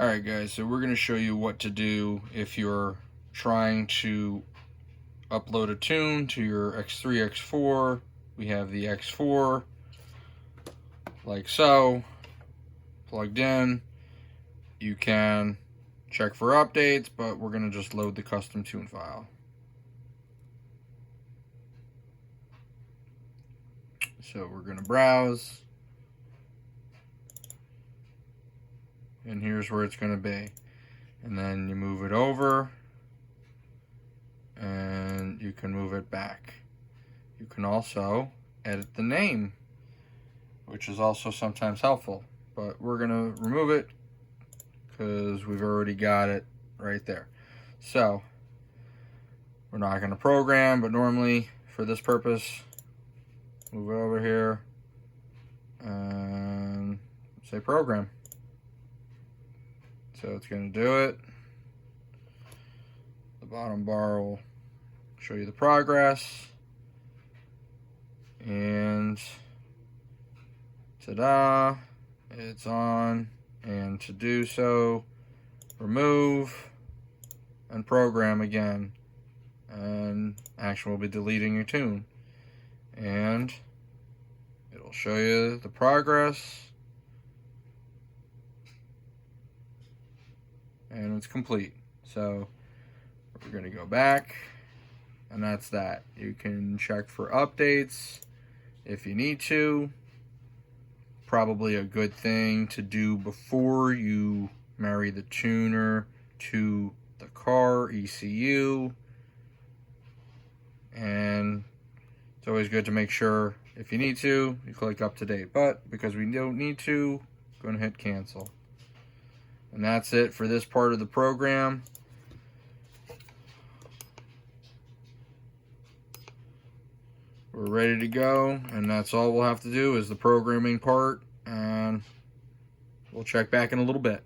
Alright guys, so we're going to show you what to do if you're trying to upload a tune to your X3, X4. We have the X4, like so, plugged in. You can check for updates, but we're going to just load the custom tune file. So we're going to browse, and here's where it's going to be. And then you move it over, and you can move it back. You can also edit the name, which is also sometimes helpful, but we're going to remove it because we've already got it right there. So we're not going to program, but normally for this purpose, move it over here and say program. So it's going to do it. The bottom bar will show you the progress. And ta-da, it's on. And to do so, remove and program again. And Action will be deleting your tune. And it'll show you the progress. And it's complete. So we're going to go back, and that's that. You can check for updates if you need to. Probably a good thing to do before you marry the tuner to the car ECU. And it's always good to make sure, if you need to, you click up to date. But because we don't need to, go and hit cancel. And that's it for this part of the program. We're ready to go, and that's all we'll have to do is the programming part, and we'll check back in a little bit.